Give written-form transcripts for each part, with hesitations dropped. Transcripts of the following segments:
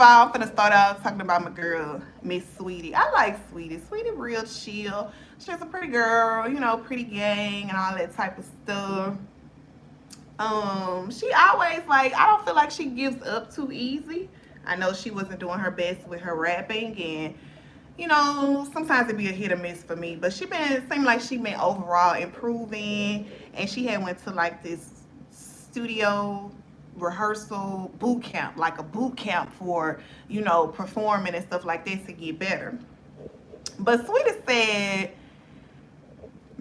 all, I'm gonna start out talking about my girl, Miss Saweetie. I like Saweetie. Saweetie real chill. She's a pretty girl, you know, pretty gang and all that type of stuff. She always like, I don't feel like she gives up too easy. I know she wasn't doing her best with her rapping, and you know, sometimes it'd be a hit or miss for me. But seemed like she been overall improving, and she had went to like this studio rehearsal boot camp, like a boot camp for, you know, performing and stuff like this to get better. But Saweetie said,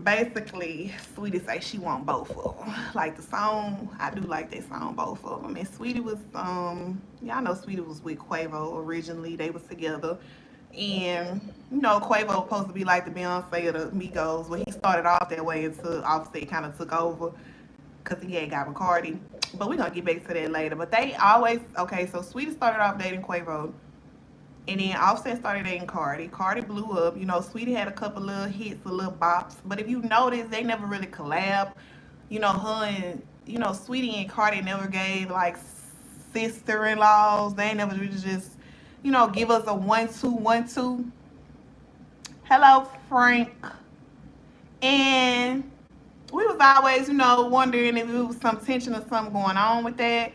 basically, Saweetie say she want both of them. Like the song, I do like that song, both of them. And Saweetie was, y'all know Saweetie was with Quavo originally. They was together. And, you know, Quavo was supposed to be like the Beyonce of the Migos. Well, he started off that way until Offset kind of took over because he had got with Cardi. But we're going to get back to that later. But they always, okay, so Saweetie started off dating Quavo. And then Offset started dating Cardi. Cardi blew up. You know, Saweetie had a couple little hits, a little bops. But if you notice, they never really collab. You know, her and, you know, Saweetie and Cardi never gave, like, sister-in-laws. They never really just, you know, give us a 1-2, 1-2. Hello, Frank. And we was always, you know, wondering if there was some tension or something going on with that.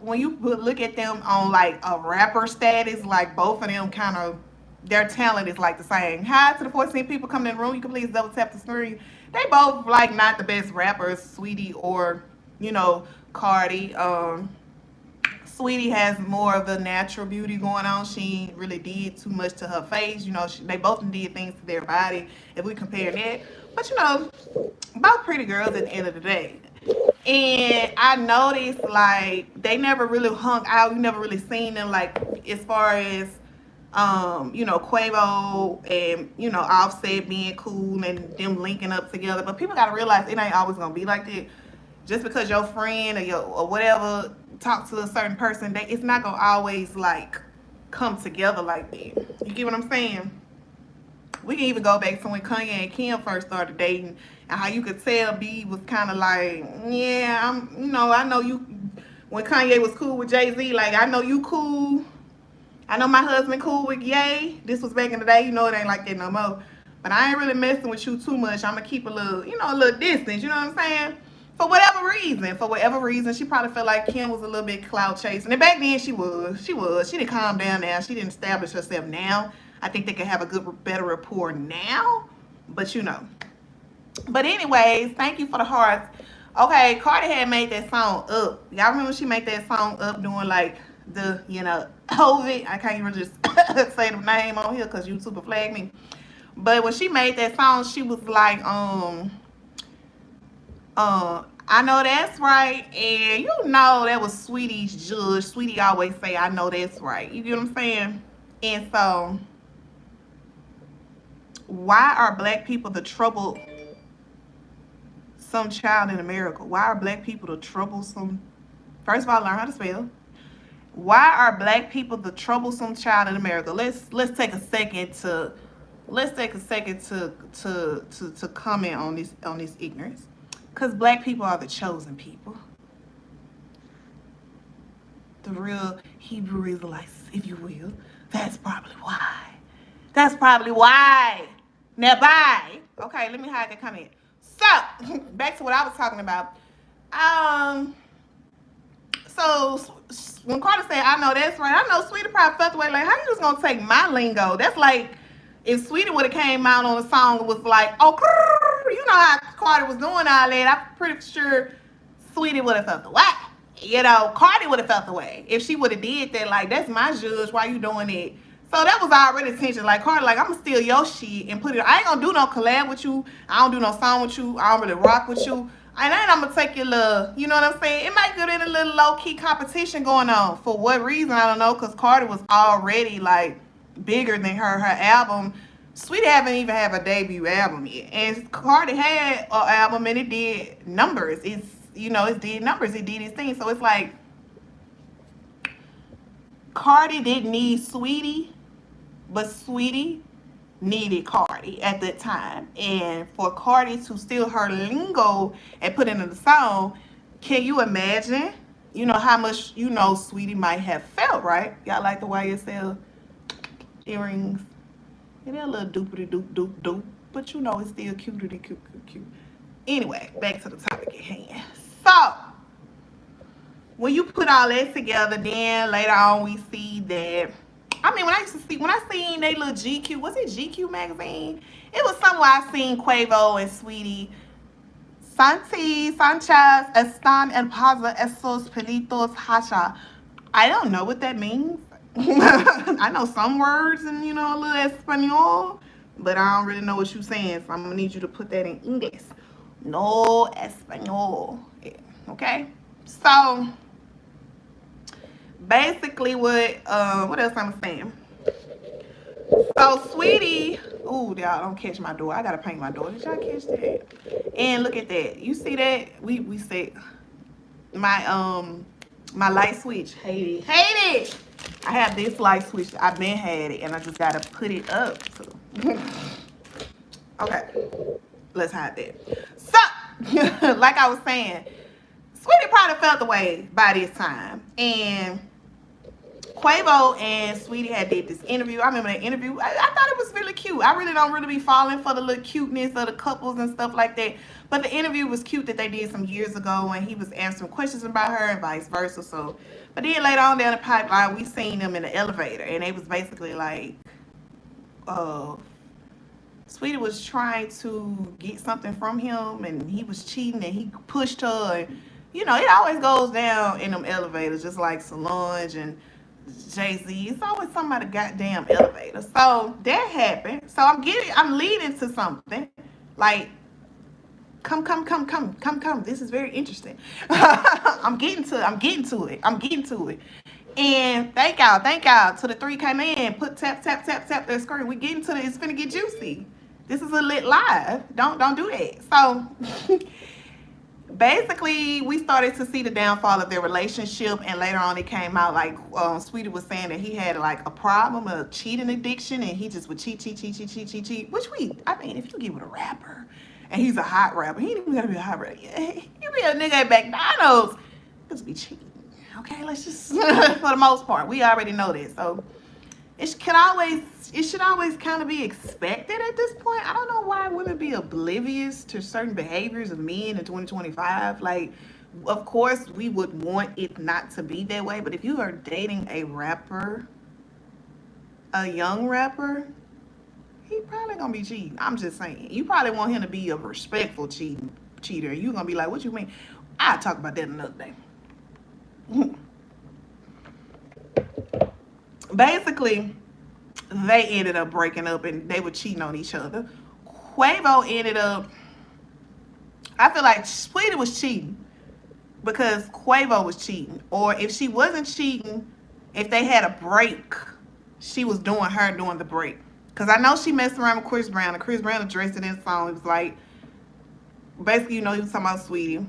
When you look at them on like a rapper status, like both of them kind of, their talent is like the same. Hi to the 14 people coming in the room. You can please double tap the screen. They both like not the best rappers, Saweetie or, you know, Cardi. Saweetie has more of the natural beauty going on. She ain't really did too much to her face. You know, they both did things to their body if we compare that. But, you know, both pretty girls at the end of the day. And I noticed, like, they never really hung out. You never really seen them, like, as far as, you know, Quavo and, you know, Offset being cool and them linking up together. But people got to realize it ain't always going to be like that. Just because your friend or whatever talk to a certain person, it's not going to always, like, come together like that. You get what I'm saying? We can even go back to when Kanye and Kim first started dating, and how you could tell B was kind of like, yeah, you know, I know you, when Kanye was cool with Jay-Z, like, I know you cool. I know my husband cool with Ye. This was back in the day. You know, it ain't like that no more. But I ain't really messing with you too much. I'm going to keep a little, you know, a little distance. You know what I'm saying? For whatever reason, she probably felt like Kim was a little bit clout chasing. And back then she was. She didn't calm down now. She didn't establish herself now. I think they could have a better rapport now. But you know. But anyways, thank you for the hearts. Okay, Cardi had made that song Up. Y'all remember she made that song Up doing like the, you know, COVID. I can't even just say the name on here because YouTube will flag me. But when she made that song, she was like, I know that's right. And you know that was Saweetie's judge. Saweetie always say, I know that's right. You get what I'm saying? And so, why are black people the troublesome child in America? Why are black people the troublesome? First of all, learn how to spell. Why are black people the troublesome child in America? Let's take a second to comment on this ignorance. Because black people are the chosen people. The real Hebrew Israelites, if you will. That's probably why. Now, bye. Okay, let me hide that comment. So, back to what I was talking about. So, when Cardi said, I know that's right, I know Saweetie probably felt the way, like, how you just gonna take my lingo? That's like, if Saweetie would have came out on a song that was like, oh, you know how Cardi was doing all that, I'm pretty sure Saweetie would have felt the way. You know, Cardi would have felt the way. If she would have did that, like, that's my judge, why you doing it? So that was already tension. Like, Cardi, like, I'm going to steal your shit and put it, I ain't going to do no collab with you. I don't do no song with you. I don't really rock with you. And then I'm going to take your little, you know what I'm saying? It might get in a little low-key competition going on. For what reason, I don't know, because Cardi was already, like, bigger than her album. Saweetie haven't even have a debut album yet. And Cardi had an album and it did numbers. It did numbers. It did its thing. So it's like, Cardi didn't need Saweetie, but Saweetie needed Cardi at that time. And for Cardi to steal her lingo and put it in the song, can you imagine you know how much, you know, Saweetie might have felt, right? Y'all like the YSL earrings? And they're a little doopity doop doop doop, but you know it's still cutity cute cute cute. Anyway, back to the topic at hand. So when you put all that together, then later on we see that, I mean, when I seen they little GQ, was it GQ magazine? It was somewhere I seen Quavo and Saweetie. Santi, Sanchez, Estan, El Paza, Esos, Pelitos, Hacha. I don't know what that means. I know some words and, you know, a little Espanol, but I don't really know what you're saying, so I'm going to need you to put that in English. No Espanol. Yeah, okay? So basically what else I'm saying? So Saweetie, ooh, y'all don't catch my door. I gotta paint my door. Did y'all catch that? And look at that. You see that? We said my light switch. Hate it. I have this light switch. I've been had it, and I just gotta put it up. So. Okay, let's hide that. So, like I was saying, Saweetie probably felt the way by this time, and Quavo and Saweetie had did this interview. I remember that interview. I thought it was really cute. I really don't be falling for the little cuteness of the couples and stuff like that. But the interview was cute that they did some years ago, and he was answering questions about her and vice versa. So, but then later on down the pipeline, we seen them in the elevator, and it was basically like, Saweetie was trying to get something from him, and he was cheating, and he pushed her. And, you know, it always goes down in them elevators, just like Solange and Jay-Z. It's always somebody goddamn elevator. So that happened. So I'm leading to something like, come. This is very interesting. I'm getting to it. And thank y'all to the 3K man. Put tap that screen. We getting to it. It's finna get juicy. This is a lit live. Don't do that. So basically, we started to see the downfall of their relationship, and later on it came out like Saweetie was saying that he had like a problem, a cheating addiction, and he just would cheat. Which I mean, if you get with a rapper, and he's a hot rapper, he ain't even gotta be a hot rapper. You be a nigga at McDonald's, just be cheating. Okay, let's just for the most part, we already know that. So it should always kind of be expected at this point. I don't know why women be oblivious to certain behaviors of men in 2025. Like, of course, we would want it not to be that way. But if you are dating a rapper, a young rapper, he probably gonna be cheating. I'm just saying. You probably want him to be a respectful cheater. You gonna be like, what you mean? I'll talk about that another day. Basically, they ended up breaking up and they were cheating on each other. Quavo ended up, I feel like Saweetie was cheating because Quavo was cheating. Or if she wasn't cheating, if they had a break, she was doing the break. Because I know she messed around with Chris Brown, and Chris Brown addressed it in the song. It was like, basically, you know, he was talking about Saweetie.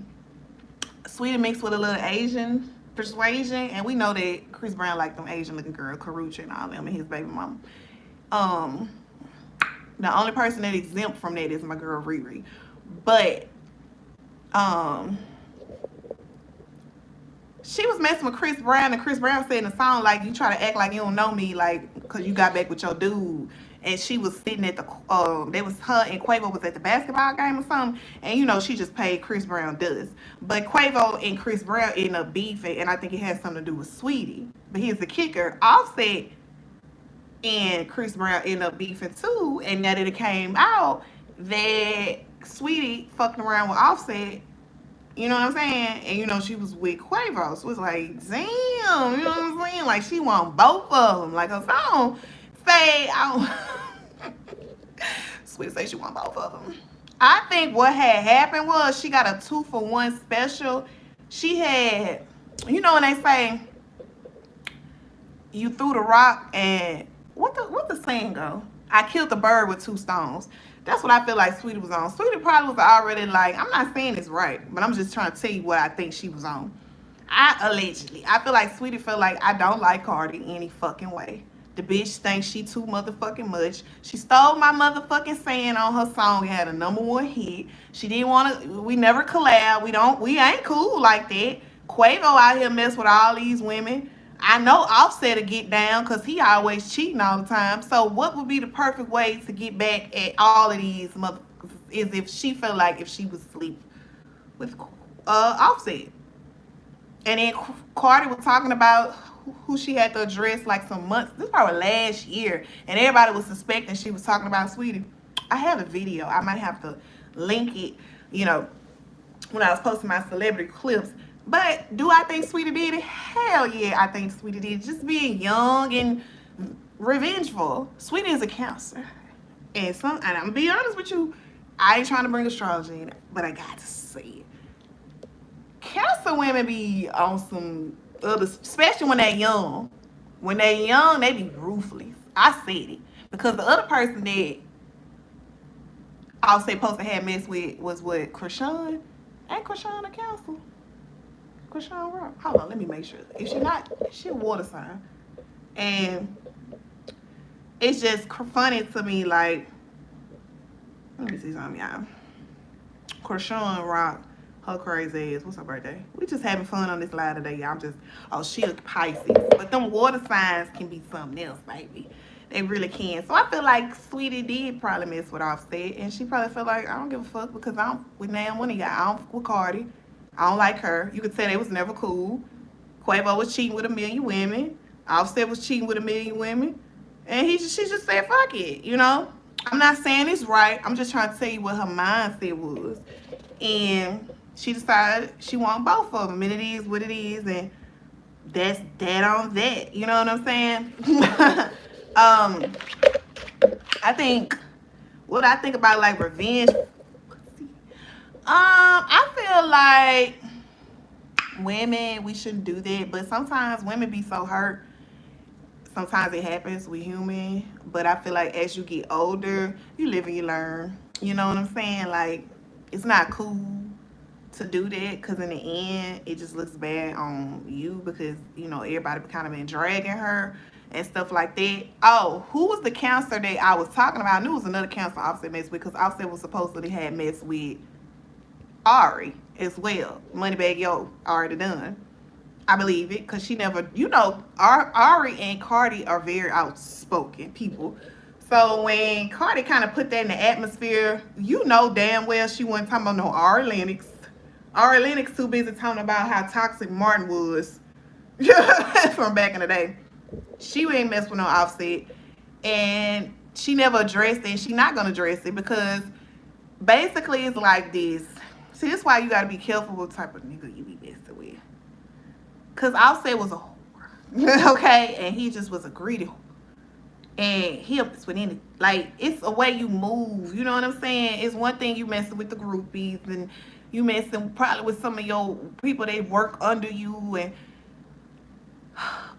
Saweetie mixed with a little Asian persuasion, and we know that Chris Brown liked them Asian looking girl, Karucha and all them, and his baby mama. The only person that exempt from that is my girl Riri. But she was messing with Chris Brown, and Chris Brown said in the song, like, you try to act like you don't know me, like, because you got back with your dude. And she was sitting at the, there was her and Quavo was at the basketball game or something. And, you know, she just paid Chris Brown dust. But Quavo and Chris Brown ended up beefing, and I think it had something to do with Saweetie. But here's the kicker. Offset and Chris Brown ended up beefing too. And now that it came out that Saweetie fucking around with Offset, you know what I'm saying? And, you know, she was with Quavo. So it's like, damn, you know what I'm saying? Like, she want both of them. Like her song say, Saweetie say she want both of them. I think what had happened was she got a 2-for-1 special. She had, you know when they say, you threw the rock and, what the saying go? I killed the bird with 2 stones. That's what I feel like Saweetie was on. Saweetie probably was already like, I'm not saying it's right, but I'm just trying to tell you what I think she was on. I feel like Saweetie felt like I don't like Cardi any fucking way. The bitch thinks she too motherfucking much. She stole my motherfucking saying on her song. It had a #1 hit. She didn't want to, we never collab. We ain't cool like that. Quavo out here mess with all these women. I know Offset to get down because he always cheating all the time. So what would be the perfect way to get back at all of these motherfuckers is if she felt like if she was asleep with Offset. And then Cardi was talking about who she had to address like some months. This was probably last year. And everybody was suspecting she was talking about Saweetie. I have a video. I might have to link it, you know, when I was posting my celebrity clips. But do I think Saweetie did it? Hell yeah, I think Saweetie did it. Just being young and revengeful. Saweetie is a counselor. And I'm gonna be honest with you, I ain't trying to bring astrology in, but I got to say it. Cancer women be on some other, especially when they young. When they young, they be ruthless. I said it. Because the other person that I'll say Poster had messed with was what, Krishan? Ain't Krishan a Cancer? Krishan Rock. Hold on, let me make sure. If she not, she a water sign. And it's just funny to me, like, let me see something, y'all. Krishan Rock, her crazy ass. What's her birthday? We just having fun on this live today, y'all. I'm just, oh, she a Pisces. But them water signs can be something else, baby. They really can. So I feel like Saweetie did probably mess with Offset. And she probably felt like, I don't give a fuck because I'm with now one of y'all. I don't fuck with Cardi. I don't like her. You could say they was never cool. Quavo was cheating with a million women. Offset was cheating with a million women. And she just said, fuck it, you know? I'm not saying it's right. I'm just trying to tell you what her mindset was. And she decided she wanted both of them. And it is what it is. And that's that on that. You know what I'm saying? I think, what I think about like revenge. I feel like women, we shouldn't do that. But sometimes women be so hurt. Sometimes it happens. We human. But I feel like as you get older, you live and you learn. You know what I'm saying? Like, it's not cool to do that because in the end, it just looks bad on you because, you know, everybody kind of been dragging her and stuff like that. Oh, who was the counselor that I was talking about? I knew it was another counselor Offset messed with because Offset was supposedly had messed with Ari as well. Bagg Yo already done. I believe it because she never, you know, Ari and Cardi are very outspoken people. So when Cardi kind of put that in the atmosphere, you know damn well she wasn't talking about no Ari Lennox. Ari Lennox too busy talking about how toxic Martin was from back in the day. She ain't mess with no Offset. And she never addressed it. She not going to address it because basically it's like this. See, this is why you got to be careful what type of nigga you be messing with. Because Offset was a whore. Okay? And he just was a greedy whore. And he up with anything. Like, it's a way you move. You know what I'm saying? It's one thing you messing with the groupies and you messing probably with some of your people that work under you.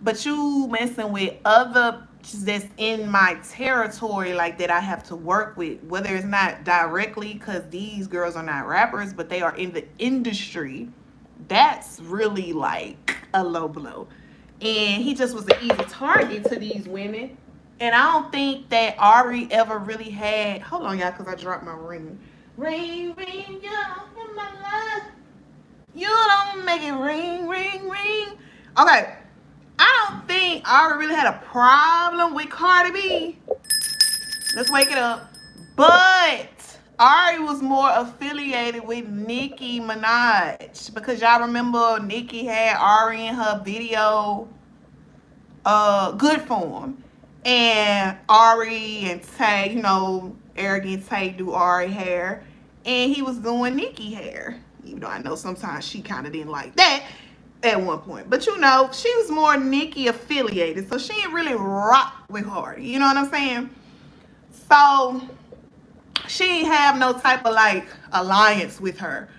But you messing with other that's in my territory, like that I have to work with, whether it's not directly because these girls are not rappers, but they are in the industry. That's really like a low blow. And he just was an easy target to these women. And I don't think that Ari ever really had, hold on y'all, because I dropped my ring. Ring, ring, yeah, in my life. You don't make it ring, ring, ring. Okay. I don't think Ari really had a problem with Cardi B. Let's wake it up. But Ari was more affiliated with Nicki Minaj. Because y'all remember Nicki had Ari in her video, Good Form. And Ari and Tay, you know, arrogant Tay do Ari hair. And he was doing Nicki hair. Even though I know sometimes she kind of didn't like that at one point. But you know, she was more Nicki affiliated. So she didn't really rock with Cardi. You know what I'm saying? So she didn't have no type of like alliance with her.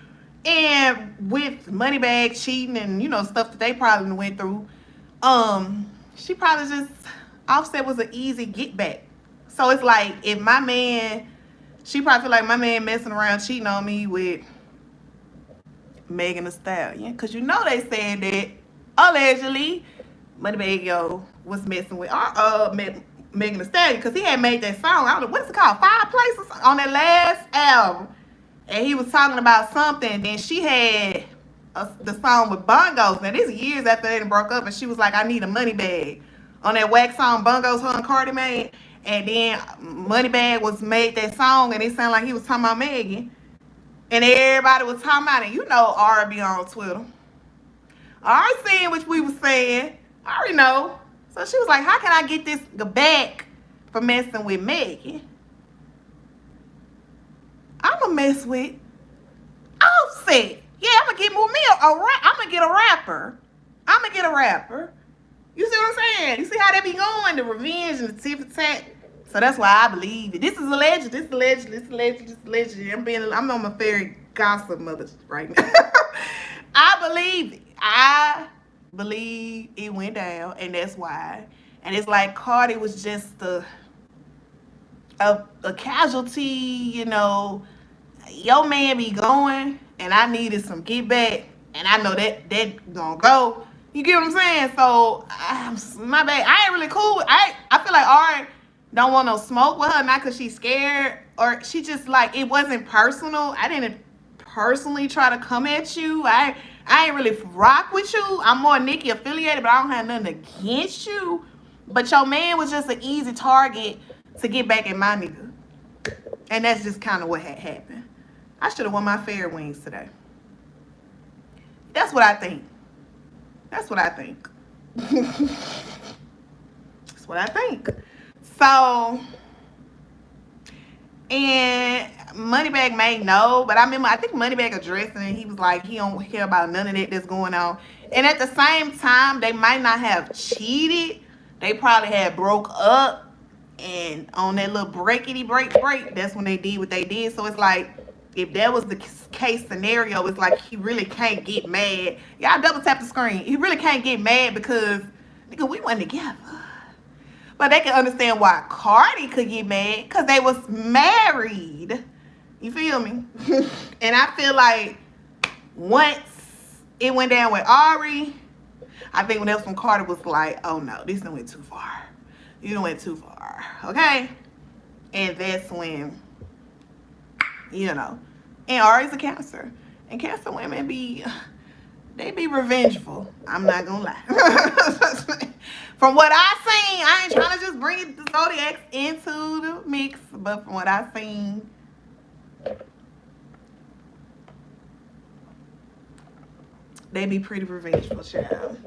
And with Moneybagg cheating and, you know, stuff that they probably went through, she probably just, Offset was an easy get back. So it's like, if my man, she probably feel like my man messing around cheating on me with Megan Thee Stallion. Because you know they said that, allegedly, Bagg Yo was messing with Megan Thee Stallion. Because he had made that song, I don't know, what's it called? Fireplace on that last album. And he was talking about something. Then she had the song with Bongos. Now this is years after they broke up, and she was like, I need a money bag. On that wax song Bongos her and Cardi made. And then Moneybag was made that song, and it sounded like he was talking about Megan. And everybody was talking about it. You know Ari be on Twitter. Ari seeing what we was saying. I already know. So she was like, how can I get this back for messing with Megan? I'ma mess with Offset. Yeah, I'ma get more I'ma get a rapper. I'ma get a rapper. You see what I'm saying? You see how they be going? The revenge and the tip for tat. So that's why I believe it. This is alleged. This is alleged. This is alleged. This is alleged. I'm on my fairy gossip mother right now. I believe it. I believe it went down, and that's why. And it's like Cardi was just a casualty, you know. Your man be going, and I needed some get back, and I know that gonna go. You get what I'm saying? So, my bad. I ain't really cool. I feel like Ari don't want no smoke with her, not because she's scared, or she just like, it wasn't personal. I didn't personally try to come at you. I ain't really rock with you. I'm more Nicki affiliated, but I don't have nothing against you. But your man was just an easy target to get back at my nigga. And that's just kind of what had happened. I should have won my fair wings today. That's what I think. That's what I think. That's what I think. So, and Moneybag may know, but I think Moneybag addressing it. He was like, he don't care about none of that that's going on. And at the same time, they might not have cheated. They probably had broke up. And on that little break, that's when they did what they did. So it's like, if that was the case scenario, it's like he really can't get mad. Y'all double tap the screen. He really can't get mad because, nigga, we went together. But they can understand why Cardi could get mad because they was married. You feel me? And I feel like once it went down with Ari, I think when that was when Cardi was like, oh no, this done went too far. You done went too far. Okay? And that's when, you know, and Ari's a Cancer. And Cancer women they be revengeful. I'm not gonna lie. From what I seen, I ain't trying to just bring the Zodiacs into the mix, but from what I seen, they be pretty revengeful, child.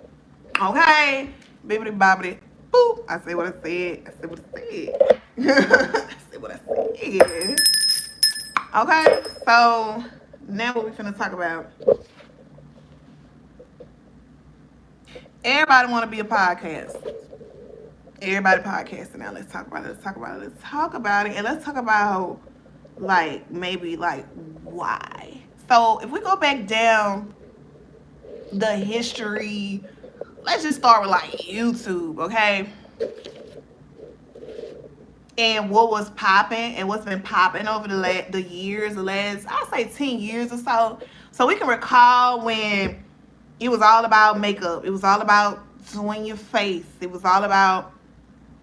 Okay? Bibbidi bobbidi. Boop. I said what I said. I said what I said. I said what I said. Okay? So, now what we finna talk about. Everybody want to be a podcast. Everybody podcasting now. Let's talk about it. Let's talk about it. Let's talk about it. And let's talk about, like, maybe, like, why. So, if we go back down the history, let's just start with, like, YouTube, okay? And what was popping and what's been popping over the years, I'd say 10 years or so. So, we can recall when it was all about makeup. It was all about doing your face. It was all about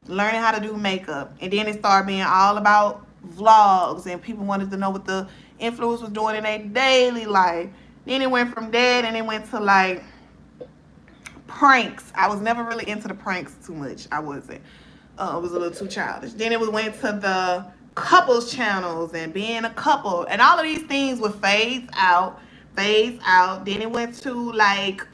learning how to do makeup. And then it started being all about vlogs. And people wanted to know what the influencers was doing in their daily life. Then it went from that and it went to like pranks. I was never really into the pranks too much. I wasn't. It was a little too childish. Then it went to the couples channels and being a couple. And all of these things would phase out. Then it went to like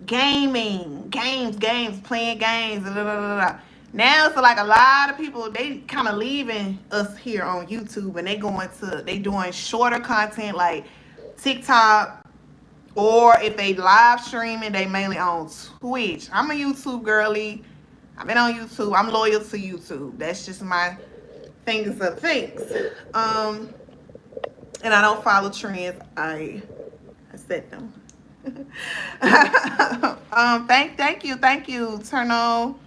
gaming, games, playing games, blah, blah, blah, blah. Now it's like a lot of people, they kind of leaving us here on YouTube and they doing shorter content like TikTok, or if they live streaming, they mainly on Twitch. I'm a YouTube girly. I've been on YouTube. I'm loyal to YouTube. That's just my fingers of things. And I don't follow trends. I set them. Thank you. Turn on.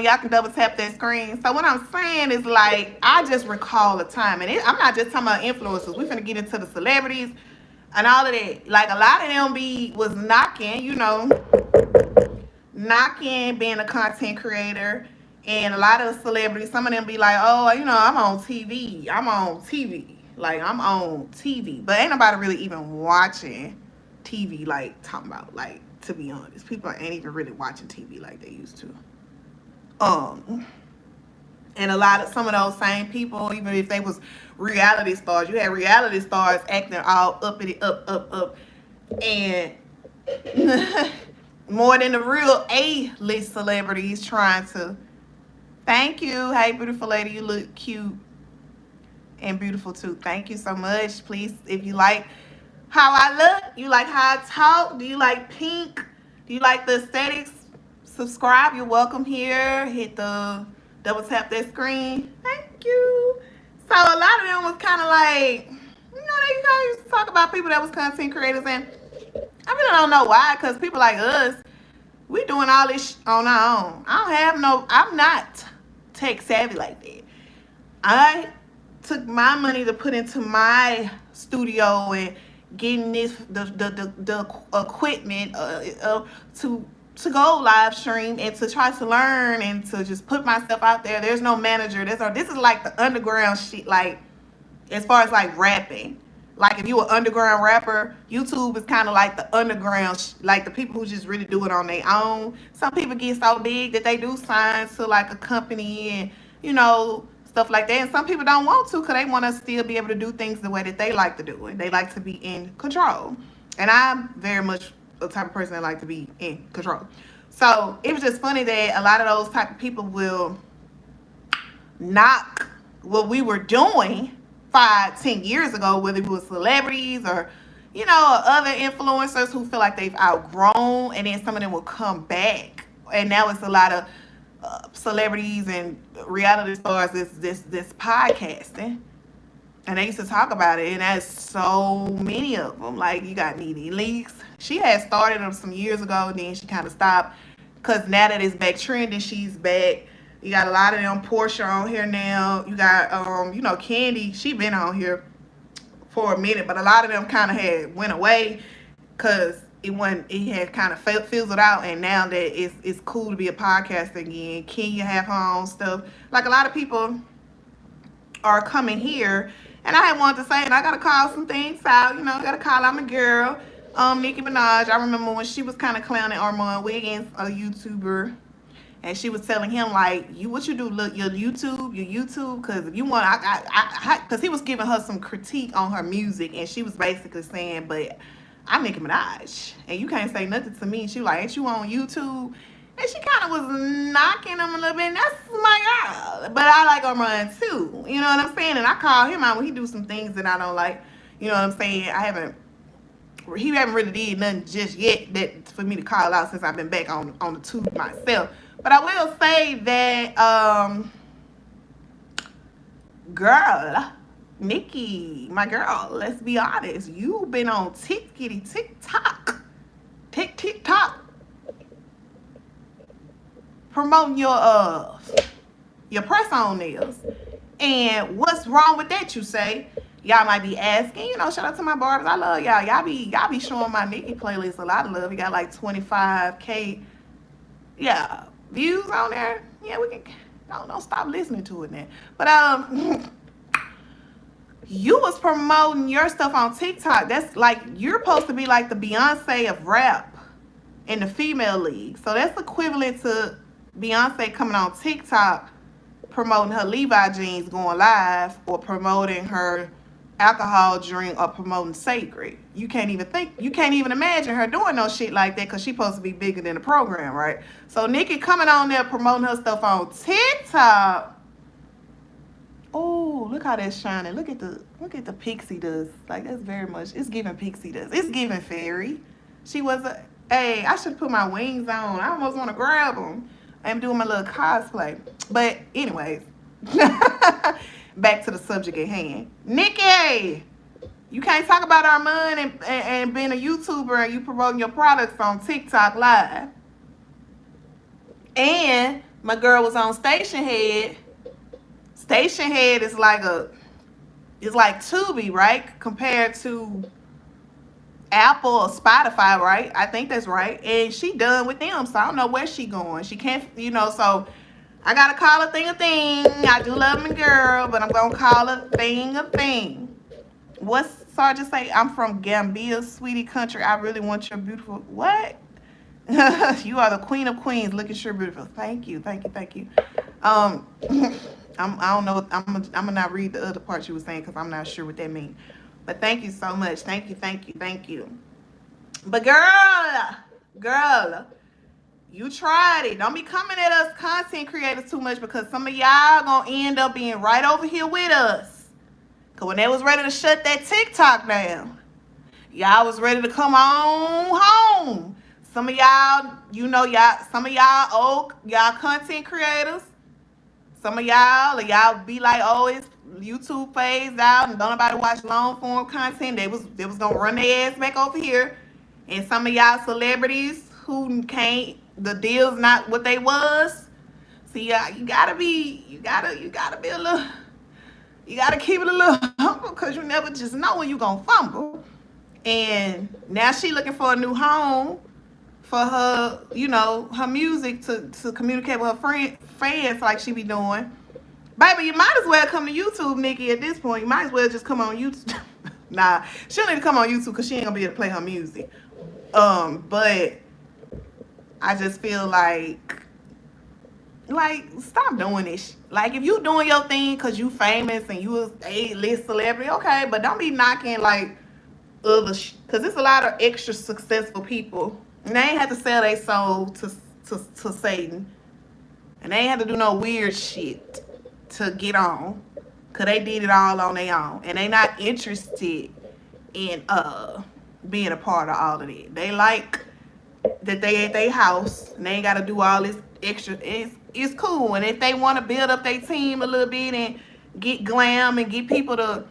Y'all can double tap that screen. So what I'm saying is, like, I just recall a time, and I'm not just talking about influencers. We finna get into the celebrities and all of that. Like, a lot of them was knocking, being a content creator. And a lot of celebrities, some of them be like, oh, I'm on TV. Like, I'm on TV. But ain't nobody really even watching TV like talking about, like, to be honest. People ain't even really watching TV like they used to. And some of those same people, even if they was reality stars, you had reality stars acting all uppity, up, and more than the real A-list celebrities trying to. Thank you. Hey, beautiful lady, you look cute and beautiful too. Thank you so much. Please, if you like how I look, you like how I talk, do you like pink, do you like the aesthetics, subscribe. You're welcome here. Hit the double tap that screen. Thank you. So a lot of them was kind of like, they kind of used to talk about people that was content creators, and I really don't know why, because people like us, we doing all this on our own. I'm not tech savvy like that. I took my money to put into my studio and getting the equipment to go live stream and to try to learn and to just put myself out there. There's no manager. This is like the underground shit, like as far as like rapping. Like if you an underground rapper, YouTube is kind of like the underground, like the people who just really do it on their own. Some people get so big that they do sign to like a company and, stuff like that. And some people don't want to, because they want to still be able to do things the way that they like to do it. They like to be in control. And I'm very much the type of person that like to be in control. So it was just funny that a lot of those type of people will knock what we were doing 5-10 years ago, whether it was celebrities or other influencers who feel like they've outgrown, and then some of them will come back, and now it's a lot of celebrities and reality stars this podcasting, and they used to talk about it, and there's so many of them. Like you got Nene Leakes. She had started them some years ago, and then she kind of stopped, because now that it's back trending, she's back. You got a lot of them. Portia on here now. You got, Candy. She been on here for a minute, but a lot of them kind of had went away because it had kind of fizzled out, and now that it's cool to be a podcaster again. Kenya have her own stuff. Like a lot of people are coming here, and I had wanted to say, and I got to call some things out. Got to call out my girl, Nicki Minaj. I remember when she was kind of clowning Armand Wiggins, a YouTuber. And she was telling him, like, what you do, look, your YouTube, because if you want, because he was giving her some critique on her music, and she was basically saying, but I'm Nicki Minaj, and you can't say nothing to me. She was like, ain't you on YouTube? And she kind of was knocking him a little bit, and that's my girl. But I like Armand too, you know what I'm saying? And I call him out when he do some things that I don't like, you know what I'm saying? He haven't really did nothing just yet that for me to call out since I've been back on the tube myself. But I will say that, girl, Nicki, my girl, let's be honest. You've been on TikTok, promoting your press-on nails. And what's wrong with that, you say? Y'all might be asking, shout out to my barbers. I love y'all. Y'all be showing my Nicki playlist a lot of love. We got like 25K, views on there. Yeah, we can. Don't stop listening to it now. But you was promoting your stuff on TikTok. That's like, you're supposed to be like the Beyonce of rap in the female league. So that's equivalent to Beyonce coming on TikTok promoting her Levi jeans going live, or promoting her alcohol drink, or promoting Sacred. You can't even imagine her doing no shit like that, because she's supposed to be bigger than the program, right? So Nicki coming on there promoting her stuff on TikTok. Oh, look how that's shining. Look at the pixie dust. Like, that's very much, it's giving pixie dust. It's giving fairy. She was I should put my wings on. I almost want to grab them. I'm doing my little cosplay. But anyways, back to the subject at hand. Nicki, you can't talk about Armand and being a YouTuber and you promoting your products on TikTok live. And my girl was on Stationhead. Stationhead is like Tubi, right? Compared to Apple or Spotify, right? I think that's right. And she done with them, so I don't know where she going. She can't, so I gotta call a thing a thing. I do love my girl, but I'm gonna call a thing a thing. What's So I just say, I'm from Gambia, sweetie country. I really want your beautiful, what? You are the queen of queens, looking sure beautiful. Thank you, thank you, thank you. I don't know. I'm gonna not read the other part you were saying because I'm not sure what that means. But thank you so much. Thank you, thank you, thank you. But girl, you tried it. Don't be coming at us content creators too much because some of y'all gonna end up being right over here with us. Cause when they was ready to shut that TikTok down, y'all was ready to come on home. Some of y'all, you know, some of y'all content creators. Some of y'all be like, oh, it's YouTube phased out and don't nobody watch long form content. They was gonna run their ass back over here. And some of y'all celebrities who can't, the deal's not what they was. See, you gotta be a little, you gotta keep it a little humble because you never just know when you gonna fumble. And now she looking for a new home for her, you know, her music to communicate with her fans like she be doing. Baby, you might as well come to YouTube, Nicki, at this point. You might as well just come on YouTube. Nah, she don't need to come on YouTube because she ain't gonna be able to play her music. But I just feel like stop doing this. Like, if you doing your thing because you famous and you a A-list celebrity, okay, but don't be knocking like other because there's a lot of extra successful people and they ain't have to sell their soul to Satan, and they ain't have to do no weird shit to get on because they did it all on their own and they not interested in being a part of all of it. They like that they at their house and they ain't got to do all this extra. It's cool, and if they want to build up their team a little bit and get glam and get people to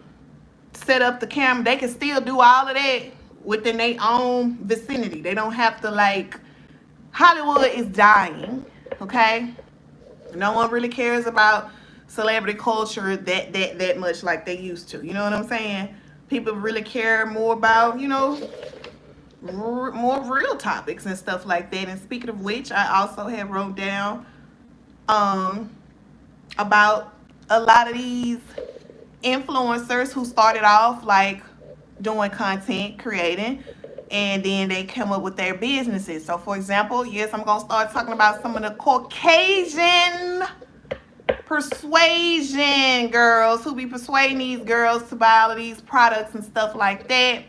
set up the camera, they can still do all of that within their own vicinity. They don't have to, like, Hollywood is dying, okay? No one really cares about celebrity culture that much like they used to. You know what I'm saying? People really care more about, you know, more real topics and stuff like that. And speaking of which, I also have wrote down about a lot of these influencers who started off like doing content creating and then they come up with their businesses. So for example, yes, I'm gonna start talking about some of the Caucasian persuasion girls who be persuading these girls to buy all of these products and stuff like that.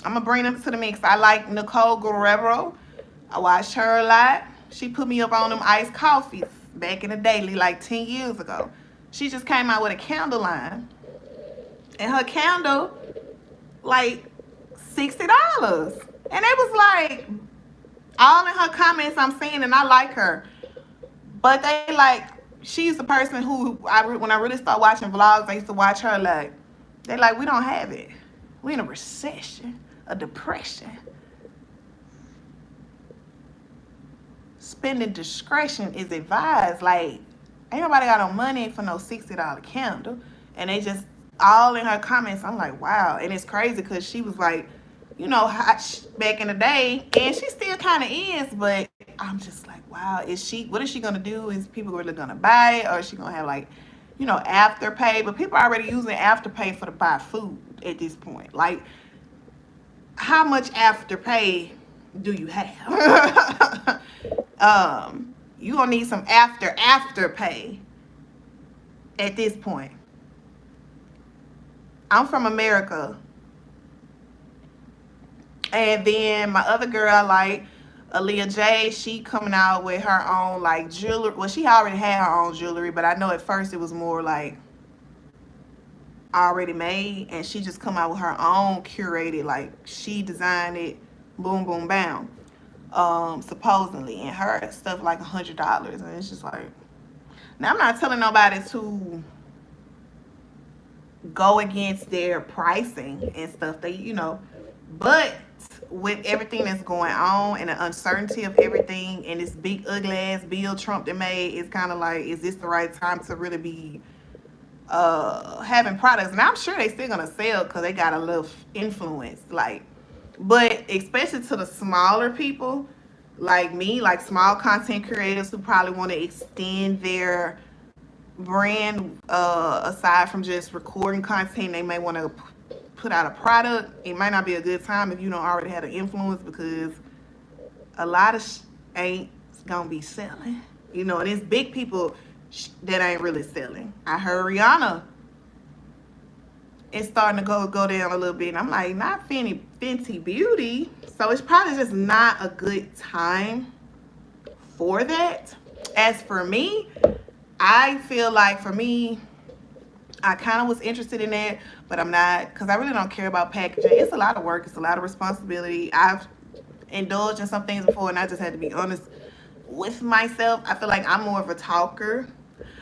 I'm gonna bring them to the mix. I like Nicole Guerriero. I watched her a lot. She put me up on them iced coffees back in the day, like 10 years ago. She just came out with a candle line. And her candle, like $60. And it was like, all in her comments I'm seeing, and I like her. But they like, she's the person who, when I really start watching vlogs, I used to watch her like, they like, we don't have it. We in a recession, a depression. Spending discretion is advised. Like, ain't nobody got no money for no $60 candle. And they just, all in her comments, I'm like, wow. And it's crazy because she was like, you know, hot back in the day, and she still kind of is, but I'm just like, wow, what is she gonna do? Is people really gonna buy it, or is she gonna have, like, you know, afterpay? But people are already using afterpay to buy food at this point. Like, how much afterpay do you have? You gonna need some afterpay at this point. I'm from America. And then my other girl I like, Aaliyah Jay, she coming out with her own, like, jewelry. Well, she already had her own jewelry, but I know at first it was more like already made, and she just come out with her own curated, like, she designed it, boom, boom, bam, supposedly, and her stuff like $100, and it's just like, now I'm not telling nobody to go against their pricing and stuff, they, you know, but with everything that's going on and the uncertainty of everything and this big ugly ass bill Trump that made, it's kind of like, is this the right time to really be having products? And I'm sure they still gonna sell because they got a little influence, like, but especially to the smaller people like me, like small content creators who probably want to extend their brand aside from just recording content, they may want to put put out a product, it might not be a good time if you don't already have an influence, because a lot of ain't gonna be selling, you know, and it's big people that ain't really selling. I heard Rihanna is starting to go down a little bit, and I'm like, not Fenty Beauty, so it's probably just not a good time for that. As for me, I feel like for me, I kind of was interested in that, but I'm not, because I really don't care about packaging. It's a lot of work. It's a lot of responsibility. I've indulged in some things before, and I just had to be honest with myself. I feel like I'm more of a talker.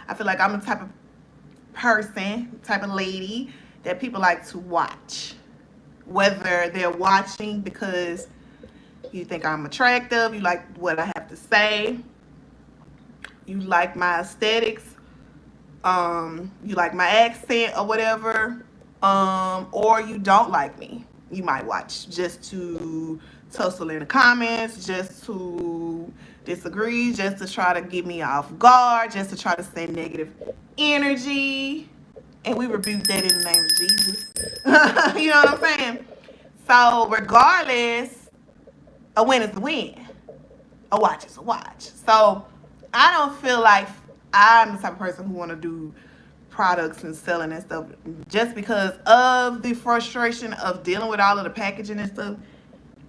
I feel like I'm the type of person, type of lady that people like to watch. Whether they're watching because you think I'm attractive, you like what I have to say, you like my aesthetics, you like my accent or whatever, or you don't like me. You might watch just to tussle in the comments, just to disagree, just to try to get me off guard, just to try to send negative energy. And we rebuke that in the name of Jesus. You know what I'm saying? So regardless, a win is a win. A watch is a watch. So I don't feel like I'm the type of person who want to do products and selling and stuff just because of the frustration of dealing with all of the packaging and stuff.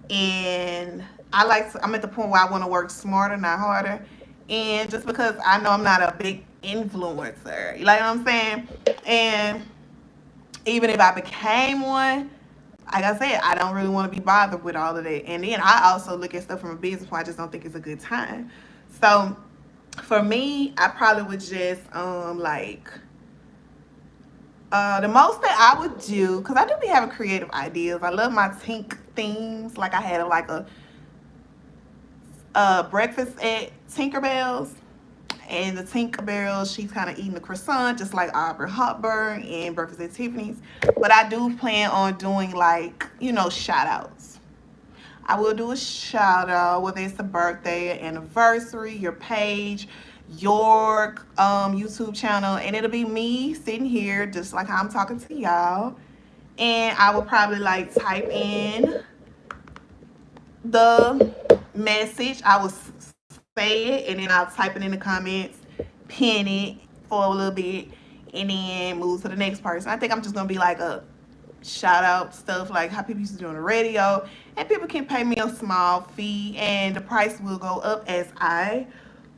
And I'm at the point where I want to work smarter, not harder. And just because I know I'm not a big influencer, you like what I'm saying? And even if I became one, like I said, I don't really want to be bothered with all of that. And then I also look at stuff from a business point. I just don't think it's a good time. So for me, I probably would just the most that I would do, because I do be having creative ideas. I love my Tink themes. Like I had like a breakfast at Tinkerbell's, and the Tinkerbell, she's kind of eating the croissant just like Aubrey Hepburn in Breakfast at Tiffany's. But I do plan on doing, like, you know, shout outs. I will do a shout out, whether it's a birthday, anniversary, your page, your YouTube channel, and it'll be me sitting here just like how I'm talking to y'all. And I will probably like type in the message. I will say it, and then I'll type it in the comments, pin it for a little bit, and then move to the next person. I think I'm just gonna be like a shout out stuff like how people used to do on the radio, and people can pay me a small fee, and the price will go up as I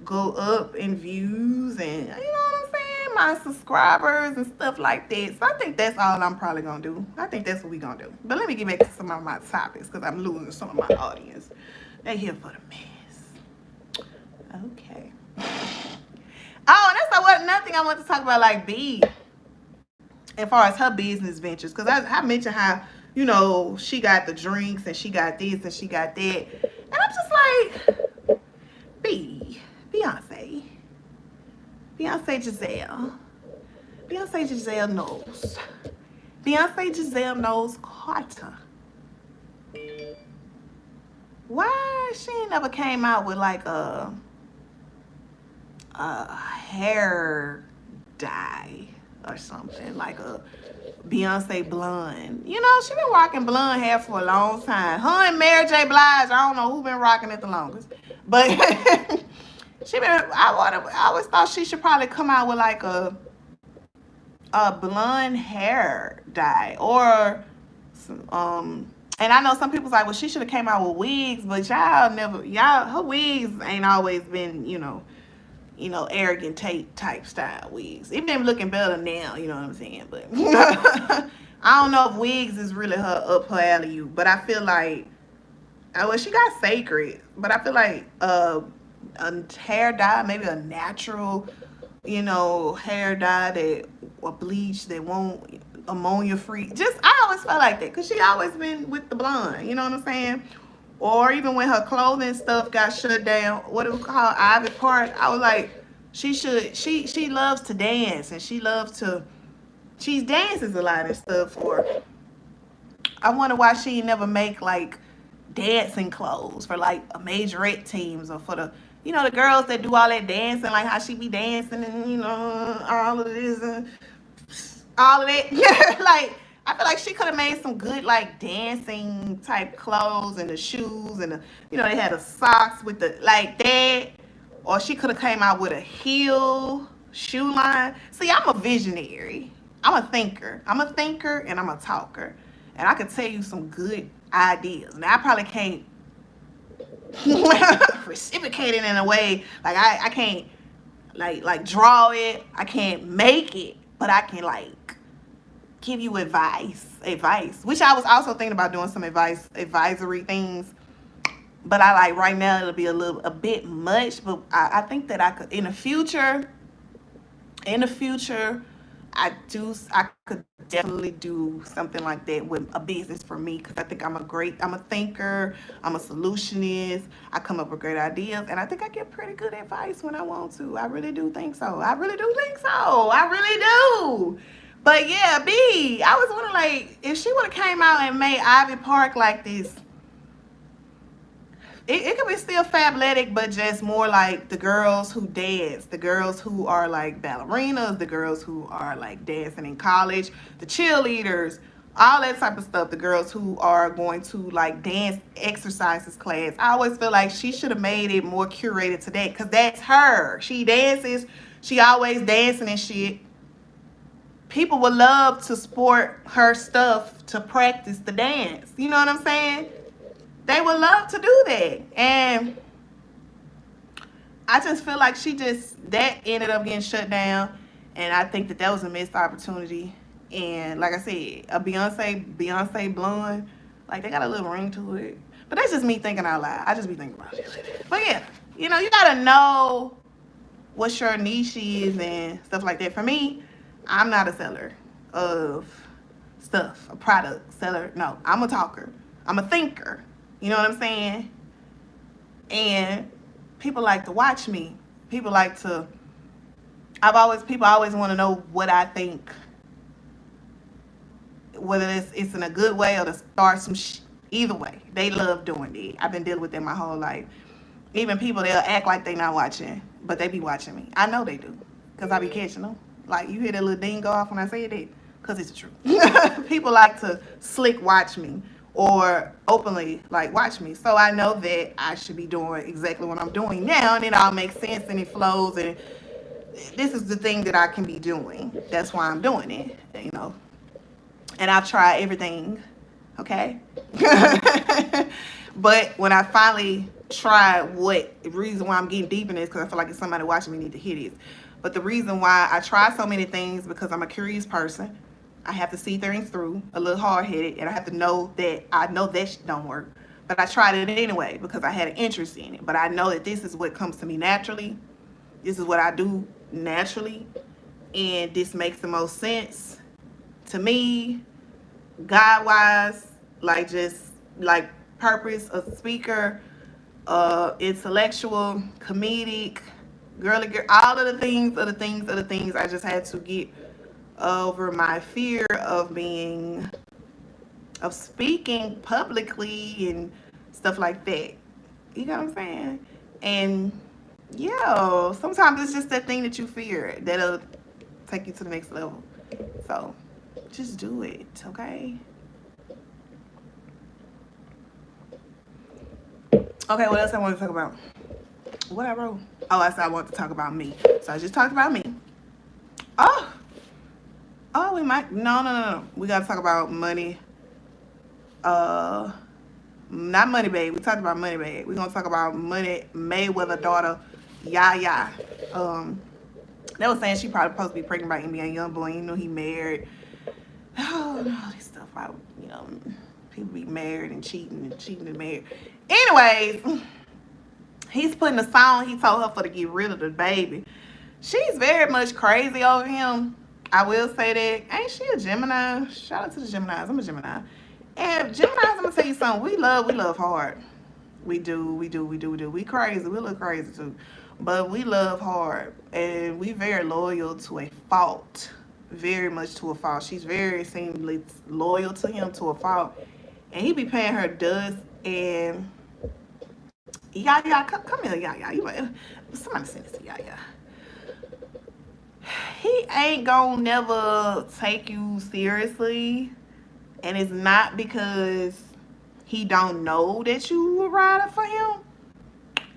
go up in views and, you know what I'm saying, my subscribers and stuff like that. So I think that's all I'm probably gonna do. I think that's what we gonna do. But let me get back to some of my topics, because I'm losing some of my audience. They here for the mess. Okay. Oh, that's nothing I want to talk about, like B, as far as her business ventures, because I mentioned how, you know, she got the drinks and she got this and she got that, and I'm just like, Beyonce Giselle knows. Beyonce Giselle knows Carter. Why she ain't never came out with like a hair dye or something, like a Beyonce'Blonde? You know, she been rocking blonde hair for a long time. Her and Mary J. Blige, I don't know who been rocking it the longest, but I always thought she should probably come out with like a blonde hair dye, or some, and I know some people's like, well, she should have came out with wigs, but her wigs ain't always been, you know, arrogant type style wigs. It been looking better now, you know what I'm saying? But I don't know if wigs is really up her alley, but I feel like, well, she got Sacred, but I feel like a hair dye, maybe a natural, you know, hair dye that, or bleach that won't ammonia free. Just, I always felt like that, because she always been with the blonde, you know what I'm saying? Or even when her clothing stuff got shut down, what it was called, Ivy Park, I was like, she loves to dance, and she dances a lot and stuff. Or I wonder why she never make like dancing clothes for like a majorette teams, or for the, you know, the girls that do all that dancing, like how she be dancing and, you know, all of this and all of that. Like, I feel like she could have made some good like dancing type clothes and the shoes and the, you know, they had the socks with the like that. Or she could have came out with a heel shoe line. See, I'm a visionary. I'm a thinker. I'm a thinker and I'm a talker. And I could tell you some good ideas. Now I probably can't reciprocate it in a way. Like I can't like draw it. I can't make it. But I can like give you advice, which I was also thinking about doing some advisory things, but I like right now it'll be a bit much, but I think that I could in the future I could definitely do something like that with a business for me, because I think I'm a thinker, I'm a solutionist, I come up with great ideas, and I think I get pretty good advice when I want to. I really do think so. I really do. But yeah, B, I was wondering, like, if she would have came out and made Ivy Park like this, it could be still Fabletic, but just more like the girls who dance, the girls who are like ballerinas, the girls who are like dancing in college, the cheerleaders, all that type of stuff, the girls who are going to like dance exercises class. I always feel like she should have made it more curated to that, because that's her. She dances, she always dancing and shit. People would love to sport her stuff to practice the dance. You know what I'm saying? They would love to do that. And I just feel like that ended up getting shut down. And I think that was a missed opportunity. And like I said, a Beyonce'Blonde, like they got a little ring to it. But that's just me thinking out loud. I just be thinking about it. But yeah, you know, you gotta know what your niche is and stuff like that. For me, I'm not a seller of stuff, a product seller. No, I'm a talker. I'm a thinker. You know what I'm saying? And people like to watch me. People always want to know what I think. Whether it's in a good way or to start some either way. They love doing it. I've been dealing with them my whole life. Even people, they'll act like they not watching, but they be watching me. I know they do, because I be catching them. Like, you hear that little ding go off when I say that? Because it's the truth. People like to slick watch me or openly like watch me. So I know that I should be doing exactly what I'm doing now, and it all makes sense and it flows, and this is the thing that I can be doing. That's why I'm doing it, you know. And I've tried everything, okay? But when I finally tried the reason why I'm getting deep in this, because I feel like if somebody watching me need to hear this. But the reason why I try so many things, because I'm a curious person. I have to see things through, a little hard-headed, and I have to know that I know that shit don't work. But I tried it anyway because I had an interest in it. But I know that this is what comes to me naturally. This is what I do naturally. And this makes the most sense to me, God-wise, like just like purpose, a speaker, intellectual, comedic, girly girl, all of the things. I just had to get over my fear of speaking publicly and stuff like that. You know what I'm saying? And yeah, sometimes it's just that thing that you fear that'll take you to the next level. So just do it, okay? Okay, what else I want to talk about? What I wrote? Oh, I said I want to talk about me. So I just talked about me. Oh, we might. No. We got to talk about money. Not Money Bag. We talked about Money Bag. We're going to talk about Mayweather daughter, Yaya. They was saying she probably supposed to be pregnant by NBA Youngboy. You know, he married. Oh, no, this stuff. People be married and cheating and married. Anyways, he's putting a song he told her for to get rid of the baby. She's very much crazy over him. I will say that. Ain't she a Gemini? Shout out to the Geminis. I'm a Gemini. And Geminis, I'm gonna tell you something. We love hard. We do. We crazy. We look crazy too. But we love hard. And we very loyal to a fault. Very much to a fault. She's very seemingly loyal to him to a fault. And he be paying her dust. And Yaya, come here, Yaya. Somebody send this to Yaya. He ain't gonna never take you seriously. And it's not because he don't know that you were riding for him.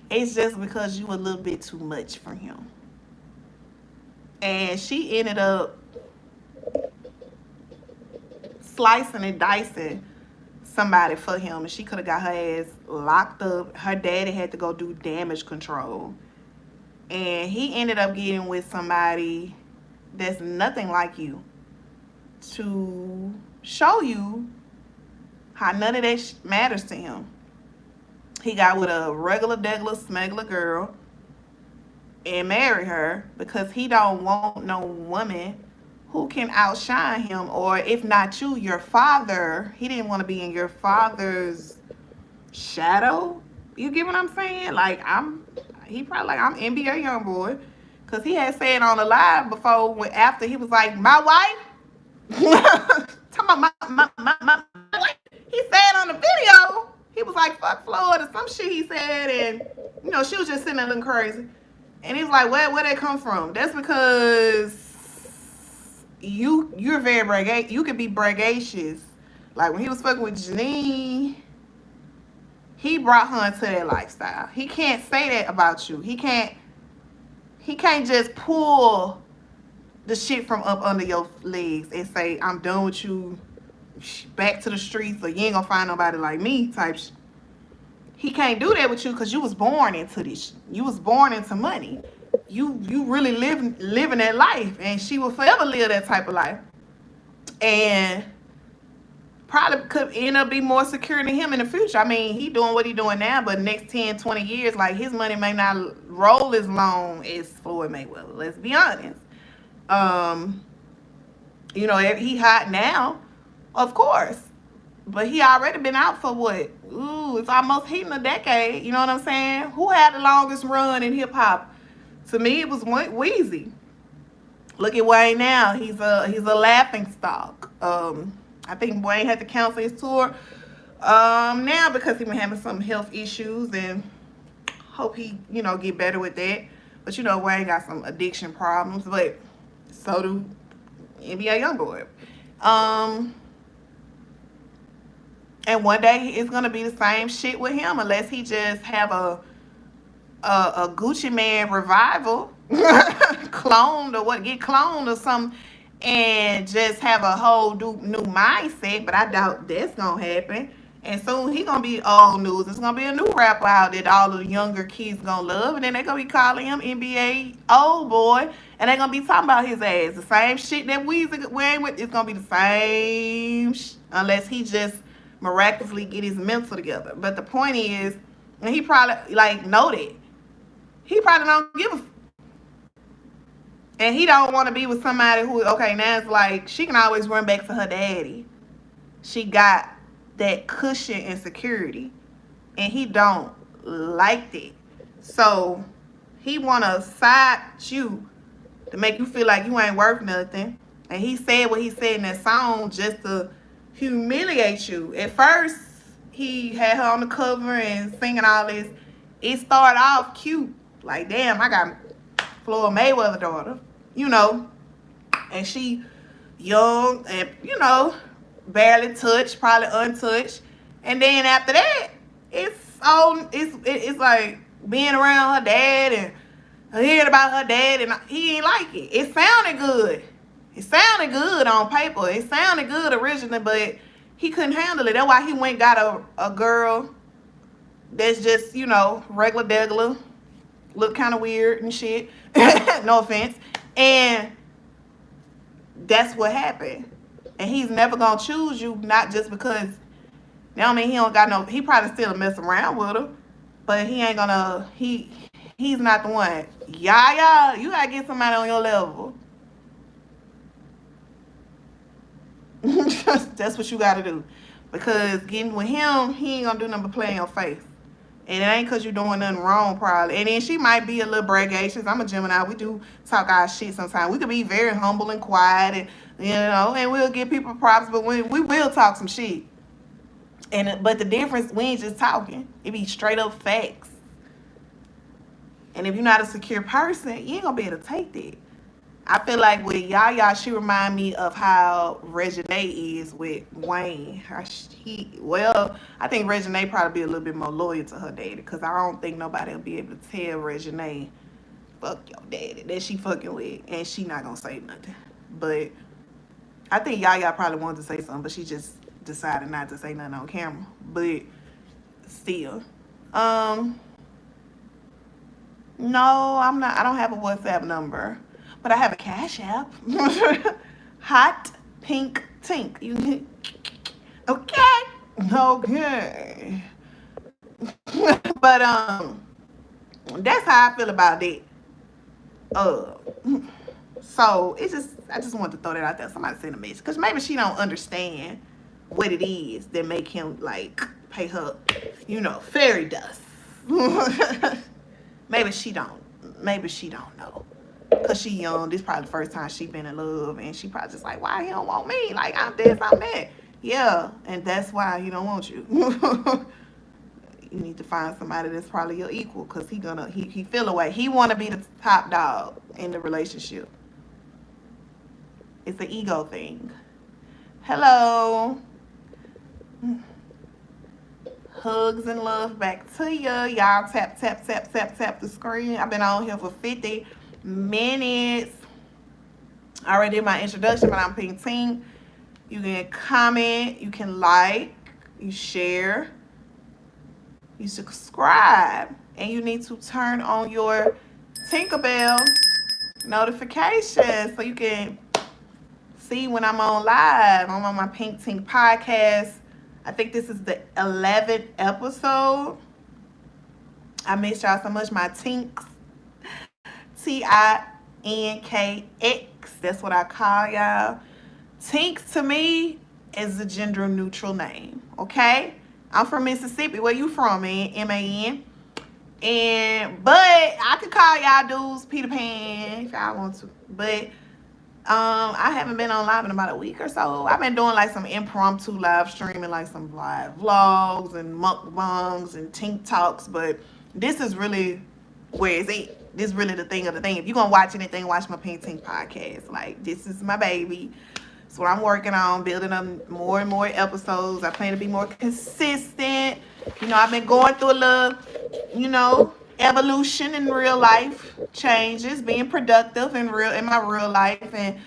It's just because you a little bit too much for him. And she ended up slicing and dicing somebody for him, and she could have got her ass locked up. Her daddy had to go do damage control, and he ended up getting with somebody that's nothing like you to show you how none of that matters to him. He got with a regular degular smuggler girl and married her because he don't want no woman who can outshine him, or if not you, your father. He didn't want to be in your father's shadow. You get what I'm saying? Like, he probably like, I'm NBA young boy, because he had said on the live before, after he was like, my wife. Talking about my wife. He said on the video, he was like, fuck Floyd or some shit he said, and you know, she was just sitting there looking crazy. And he was like, where that come from? That's because you're very braggadocious. You could be braggadocious. Like when he was fucking with Janine, he brought her into that lifestyle. He can't say that about you. He can't just pull the shit from up under your legs and say, I'm done with you, back to the streets, or you ain't gonna find nobody like me type shit. He can't do that with you because you was born into this. You was born into money. You really living that life, and she will forever live that type of life. And probably could end up be more secure than him in the future. I mean, he doing what he doing now, but next 10, 20 years, like, his money may not roll as long as Floyd Mayweather. Let's be honest. You know, he hot now, of course. But he already been out for what? Ooh, it's almost hitting a decade. You know what I'm saying? Who had the longest run in hip hop? To me, it was Weezy. Look at Wayne now. He's a laughing stock. I think Wayne had to cancel his tour now because he been having some health issues, and hope he, you know, get better with that. But you know, Wayne got some addiction problems, but so do NBA Youngboy. And one day it's gonna be the same shit with him, unless he just have a Gucci Man revival, cloned or what, get cloned or something, and just have a whole new mindset. But I doubt that's gonna happen. And soon he gonna be old news. It's gonna be a new rapper out that all the younger kids gonna love, and then they gonna be calling him NBA old boy, and they gonna be talking about his ass. The same shit that Weezy wearing with. It's gonna be the same, unless he just miraculously get his mental together. But the point is, and he probably like noted, he probably don't give a and he don't want to be with somebody who, okay, now it's like she can always run back to her daddy. She got that cushion and security, and he don't like it. So he want to side you to make you feel like you ain't worth nothing. And he said what he said in that song just to humiliate you. At first, he had her on the cover and singing all this. It started off cute. Like, damn, I got Floyd Mayweather daughter, you know. And she young and, you know, barely touched, probably untouched. And then after that, it's like being around her dad and hearing about her dad, and he ain't like it. It sounded good. It sounded good on paper. It sounded good originally, but he couldn't handle it. That's why he went and got a girl that's just, you know, regular degular, look kind of weird and shit. No offense. And that's what happened. And he's never gonna choose you, not just because, that don't mean he don't got no, he probably still mess around with her, but he ain't gonna, he's not the one. Yaya, you gotta get somebody on your level. That's what you gotta do. Because getting with him, he ain't gonna do nothing but play in your face. And it ain't because you're doing nothing wrong, probably. And then she might be a little braggadocious. I'm a Gemini. We do talk our shit sometimes. We could be very humble and quiet, and, you know, and we'll give people props, but we will talk some shit. But the difference, we ain't just talking. It be straight up facts. And if you're not a secure person, you ain't gonna be able to take that. I feel like with Yaya, she remind me of how Reginae is with Wayne. I think Reginae probably be a little bit more loyal to her daddy, because I don't think nobody will be able to tell Reginae, fuck your daddy, that she fucking with, and she not gonna say nothing. But I think Yaya probably wanted to say something, but she just decided not to say nothing on camera. But still, no, I'm not. I don't have a WhatsApp number, but I have a Cash App. Hot Pink Tink. You okay? But that's how I feel about it. So it's just, I just wanted to throw that out there. Somebody sent a message, because maybe she don't understand what it is that make him like pay her, fairy dust. Maybe she don't know, because she young. This probably the first time she been in love, and she probably just like, why he don't want me? Like, I'm this, I'm that. Yeah, and that's why he don't want you. You need to find somebody that's probably your equal, because he feel away. He want to be the top dog in the relationship. It's an ego thing. Hello. Hugs and love back to ya. Y'all tap the screen. I've been on here for 50 minutes. I already did my introduction, but I'm Pink Tink. You can comment, you can like, you share, you subscribe, and you need to turn on your Tinkerbell notifications so you can see when I'm on live. I'm on my Pink Tink podcast. I think this is the 11th episode. I miss y'all so much. My Tinks, Tinkx. That's what I call y'all. Tink to me is a gender neutral name. Okay, I'm from Mississippi. Where you from, man? MAN. But I could call y'all dudes Peter Pan if y'all want to. But I haven't been on live in about a week or so. I've been doing like some impromptu live streaming, like some live vlogs and mukbangs and Tink Talks. But this is really where it's at. This is really the thing of the thing. If you're gonna watch anything, watch my Pink Tink podcast. Like, this is my baby. It's what I'm working on, building up more and more episodes. I plan to be more consistent. I've been going through a little, evolution in real life, changes, being productive in my real life, and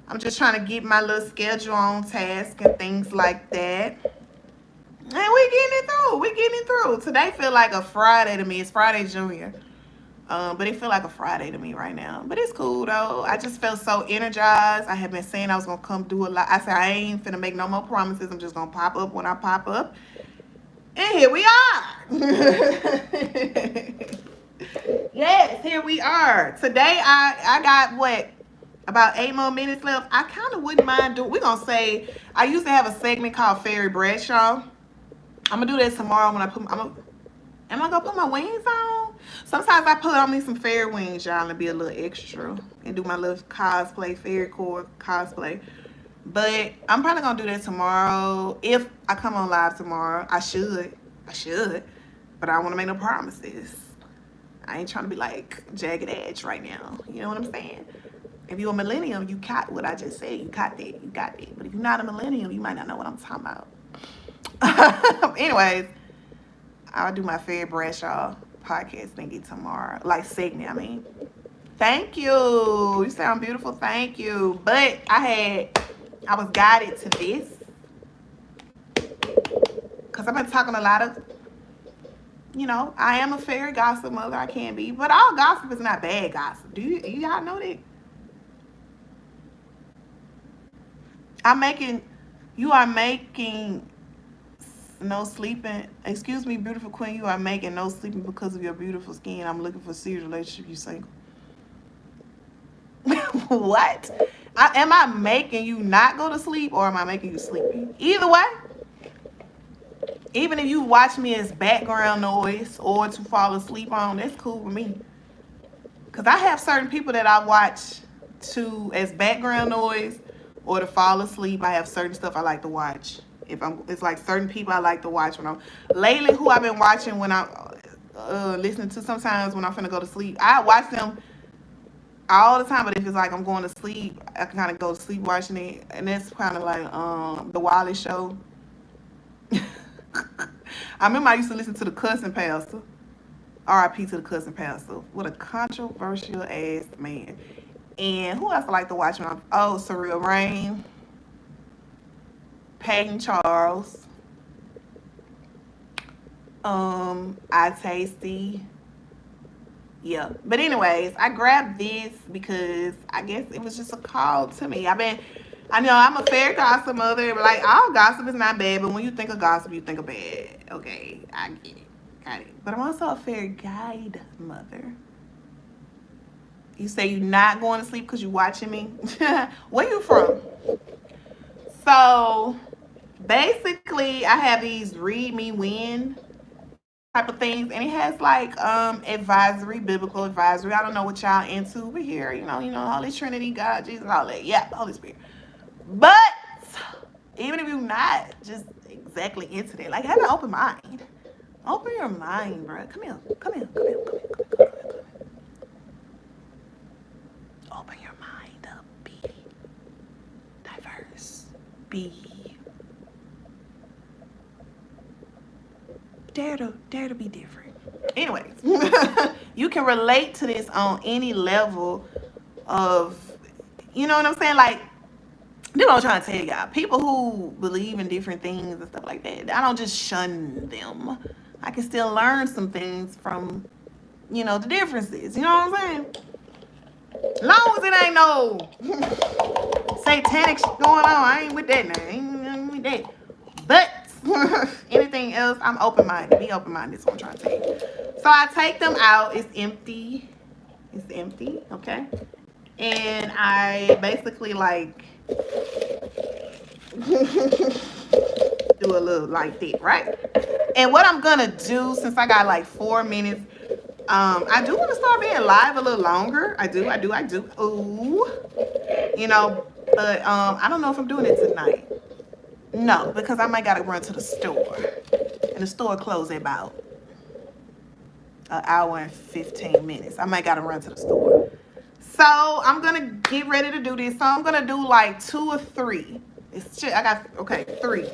I'm just trying to get my little schedule on task and things like that. And we're getting it through. Today feel like a Friday to me. It's Friday Junior. But it feel like a Friday to me right now. But it's cool though. I just felt so energized. I had been saying I was gonna come do a lot. I said I ain't finna make no more promises. I'm just gonna pop up when I pop up. And here we are. Yes, here we are. Today I got about 8 more minutes left. I kind of wouldn't mind doing. We're gonna say I used to have a segment called Fairy Bradshaw. I'm gonna do that tomorrow when I put. Am I gonna put my wings on? Sometimes I put on me some fairy wings, y'all, and be a little extra and do my little cosplay, fairy core cosplay. But I'm probably gonna do that tomorrow. If I come on live tomorrow, I should. But I don't want to make no promises. I ain't trying to be like Jagged Edge right now. You know what I'm saying? If you're a millennium, you caught what I just said. You caught that. You got that. But if you're not a millennium, you might not know what I'm talking about. Anyways, I'll do my Fairy Bradshaw podcast thingy tomorrow. Like segment, I mean. Thank you. You sound beautiful. Thank you. But I was guided to this because I've been talking a lot of, I am a fairy gossip mother. I can be. But all gossip is not bad gossip. Do y'all know that? You are making no sleeping. Excuse me, beautiful queen. You are making no sleeping because of your beautiful skin. I'm looking for a serious relationship. You single. What? Am I making you not go to sleep, or am I making you sleepy? Either way. Even if you watch me as background noise or to fall asleep on, that's cool with me. Because I have certain people that I watch as background noise or to fall asleep. I have certain stuff I like to watch. It's like certain people I like to watch lately who I've been watching when I'm listening to sometimes when I'm finna go to sleep. I watch them all the time, but if it's like I'm going to sleep, I can kind of go to sleep watching it, and that's kind of like the Wally Show. I remember I used to listen to the Cussing Pastor. R.I.P. to the Cussing Pastor. What a controversial ass man. And who else I like to watch? Oh, Surreal Rain, Peyton Charles, I Tasty. Yeah. But anyways, I grabbed this because I guess it was just a call to me. I know I'm a fair gossip mother, but like all gossip is not bad, but when you think of gossip, you think of bad. Okay, I get it. Got it. But I'm also a fair guide mother. You say you're not going to sleep because you're watching me? Where you from? So basically I have these read me win type of things, and it has like advisory, biblical advisory. I don't know what y'all into over here, you know, Holy Trinity, God, Jesus, all that. Yeah, Holy Spirit. But even if you're not just exactly into that, like have an open mind. Open your mind, bro. Come here. Open your mind up. Be diverse. Be dare to be different. Anyways, you can relate to this on any level of, you know what I'm saying? Like, this is what I'm trying to tell y'all. People who believe in different things and stuff like that, I don't just shun them. I can still learn some things from, you know, the differences. You know what I'm saying? As long as it ain't no satanic shit going on, I ain't with that now. I ain't with that. But anything else, I'm open-minded. Be open-minded is what I'm trying to tell you. So I take them out. It's empty. It's empty, okay? And I basically like do a little like that, right? And what I'm gonna do, since I got like 4 minutes, I do want to start being live a little longer. I do. Ooh, you know, but I don't know if I'm doing it tonight. No, because I might gotta run to the store, and the store closes at about an hour and 15 minutes. I might gotta run to the store. So I'm gonna get ready to do this. So I'm gonna do like 2 or 3. It's shit. I got, okay, 3.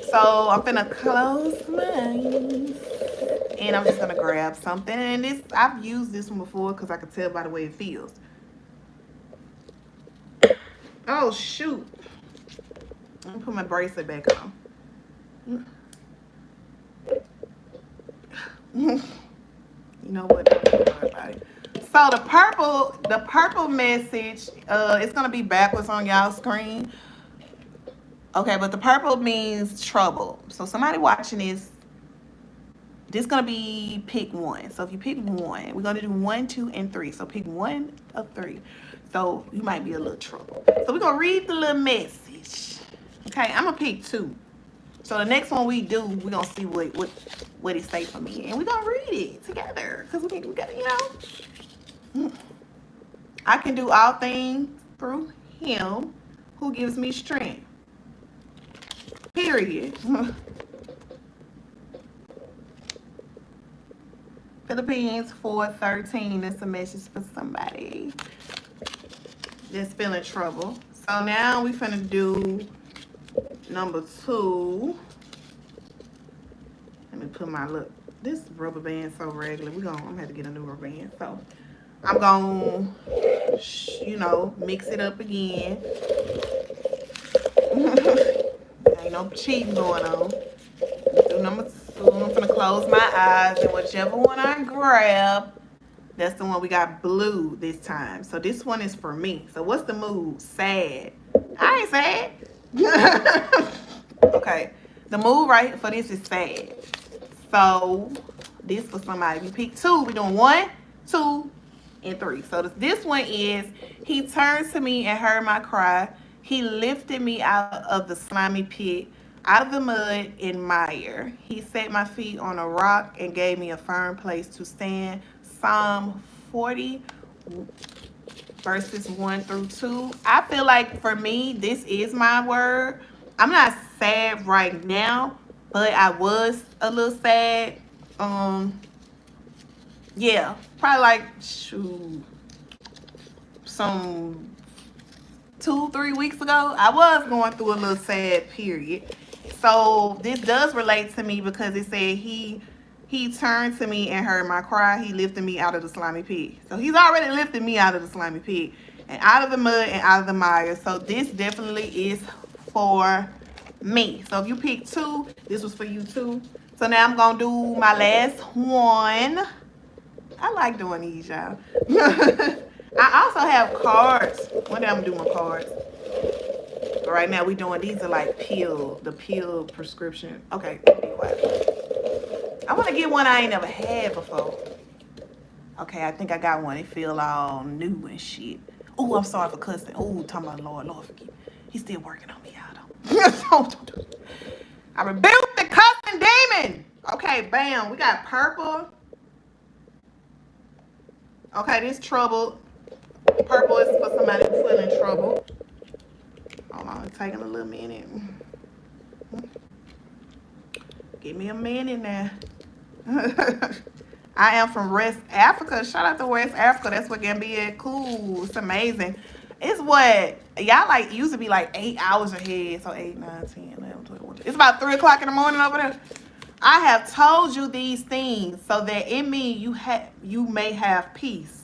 So I'm gonna close my eyes, and I'm just gonna grab something. And this, I've used this one before because I could tell by the way it feels. Oh shoot! Let me put my bracelet back on. You know what? Don't worry about it. So the purple message, it's gonna be backwards on y'all screen. Okay, but the purple means trouble. So somebody watching this gonna be pick 1. So if you pick 1, we're gonna do 1, 2, and 3. So pick 1 of 3. So you might be a little trouble. So we're gonna read the little message. Okay, I'm gonna pick 2. So the next one we do, we're gonna see what it say for me, and we're gonna read it together because we gotta, you know. I can do all things through Him who gives me strength. Period. Philippines 4:13. That's a message for somebody that's feeling trouble. So now we finna do number 2. Let me put my look. This rubber band so regular. I'm gonna have to get a new rubber band. So I'm gonna, you know, mix it up again. Ain't no cheating going on. Do number 2. I'm gonna close my eyes, and whichever one I grab, that's the one we got blue this time. So this one is for me. So what's the mood? Sad. I ain't sad. Okay. The mood right for this is sad. So this for somebody. We pick 2. We're doing 1, 2, and 3. So this one is, He turned to me and heard my cry. He lifted me out of the slimy pit, out of the mud and mire. He set my feet on a rock and gave me a firm place to stand. Psalm 40, verses 1 through 2. I feel like for me, this is my word. I'm not sad right now, but I was a little sad. Yeah, probably like, shoot, some 2-3 weeks ago, I was going through a little sad period. So this does relate to me because it said he turned to me and heard my cry. He lifted me out of the slimy pit. So he's already lifted me out of the slimy pit and out of the mud and out of the mire. So this definitely is for me. So if you pick 2, this was for you too. So now I'm gonna do my last one. I like doing these, y'all. I also have cards. One day I'm gonna do my cards. But right now we doing, these are like the pill prescription. Okay, be quiet. I wanna get one I ain't never had before. Okay, I think I got one. It feel all new and shit. Oh, I'm sorry for cussing. Oh, talking about Lord forgive me. He's still working on me, y'all. I rebuke the cussing demon. Okay, bam. We got purple. Okay, this trouble. Purple is for somebody who's feeling trouble. Hold on, it's taking a little minute. Give me a minute now. I am from West Africa. Shout out to West Africa. That's what can be at. Cool. It's amazing. It's what y'all like used to be like 8 hours ahead. So 8, 9, 10, 11, 12. It's about 3 o'clock in the morning over there. I have told you these things so that in me you may have peace.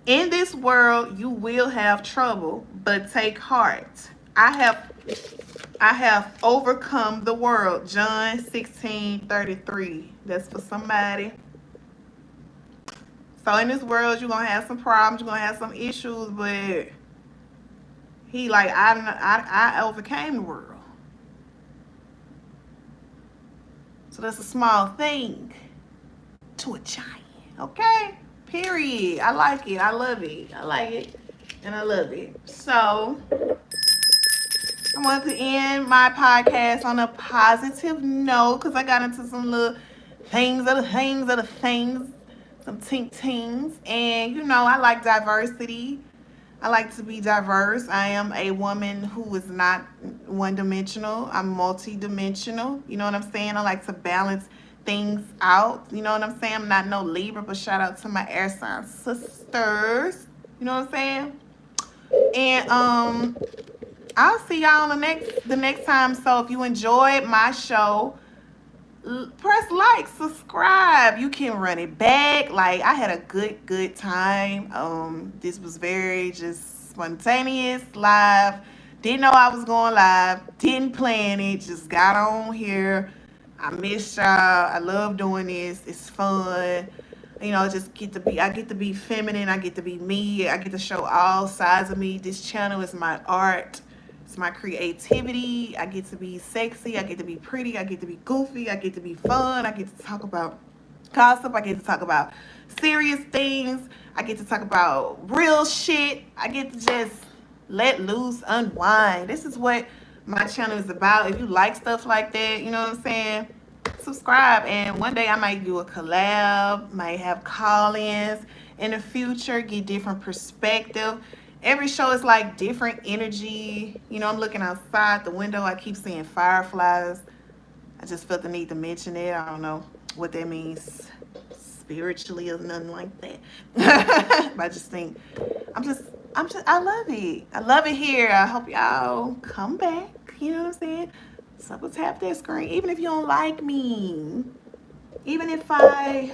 In this world you will have trouble, but take heart. I have overcome the world. John 16:33. That's for somebody. So in this world you're gonna have some problems, you're gonna have some issues, but he like I overcame the world. So that's a small thing to a giant, okay? Period. I like it. I love it. I like it. And I love it. So I wanted to end my podcast on a positive note because I got into some little things, some tings. And, you know, I like diversity. I like to be diverse. I am a woman who is not one-dimensional. I'm multi-dimensional. You know what I'm saying? I like to balance things out. You know what I'm saying? I'm not no Libra, but shout out to my air sign sisters. You know what I'm saying? And I'll see y'all on the next time. So if you enjoyed my show, press like, subscribe. You can run it back. Like, I had a good time. This was very just spontaneous, live. Didn't know I was going live. Didn't plan it. Just got on here. I miss y'all. I love doing this. It's fun. You know, I get to be feminine. I get to be me. I get to show all sides of me. This channel is my art. It's my creativity. I get to be sexy. I get to be pretty. I get to be goofy. I get to be fun. I get to talk about gossip. I get to talk about serious things. I get to talk about real shit. I get to just let loose, unwind. This is what my channel is about. If you like stuff like that, you know what I'm saying, subscribe. And one day I might do a collab, might have call-ins in the future, get different perspective. Every show is like different energy. You know, I'm looking outside the window. I keep seeing fireflies. I just felt the need to mention it. I don't know what that means spiritually or nothing like that. But I just think, I love it. I love it here. I hope y'all come back. You know what I'm saying? So tap that screen. Even if you don't like me. Even if now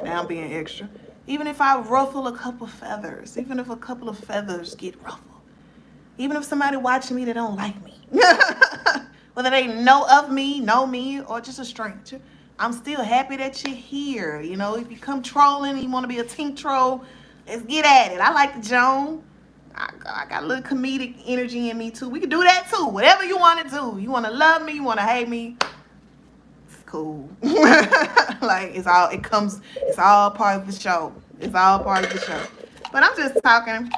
I'm being extra. Even if I ruffle a couple feathers, even if a couple of feathers get ruffled, even if somebody watching me that don't like me, whether they know me, or just a stranger, I'm still happy that you're here. You know, if you come trolling and you want to be a tink troll, let's get at it. I like the Joan. I got a little comedic energy in me too. We can do that too. Whatever you want to do. You want to love me, you want to hate me. Cool. Like it's all part of the show. It's all part of the show. But I'm just talking.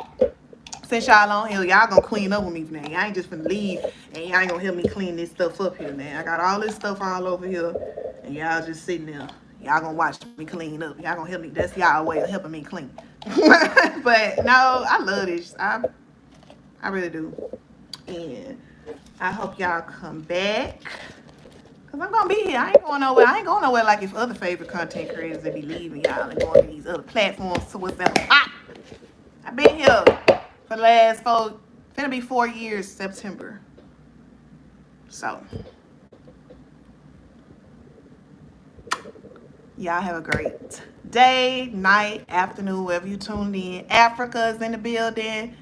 Since y'all on here, y'all gonna clean up with me now. Y'all ain't just finna leave and y'all ain't gonna help me clean this stuff up here, man. I got all this stuff all over here and y'all just sitting there. Y'all gonna watch me clean up. Y'all gonna help me. That's y'all way of helping me clean. But no, I love this. I really do. And I hope y'all come back. Cause I'm gonna be here. I ain't going nowhere. I ain't going nowhere like if other favorite content creators that be leaving y'all and going to these other platforms to what's that hot. I've been here. for the last finna be 4 years September. So y'all have a great day, night, afternoon, wherever you tuned in. Africa is in the building.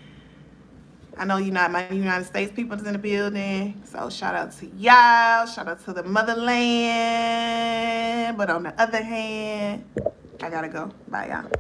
I know you're not my United States people is in the building. So shout out to y'all. Shout out to the motherland. But on the other hand, I gotta go. Bye, y'all.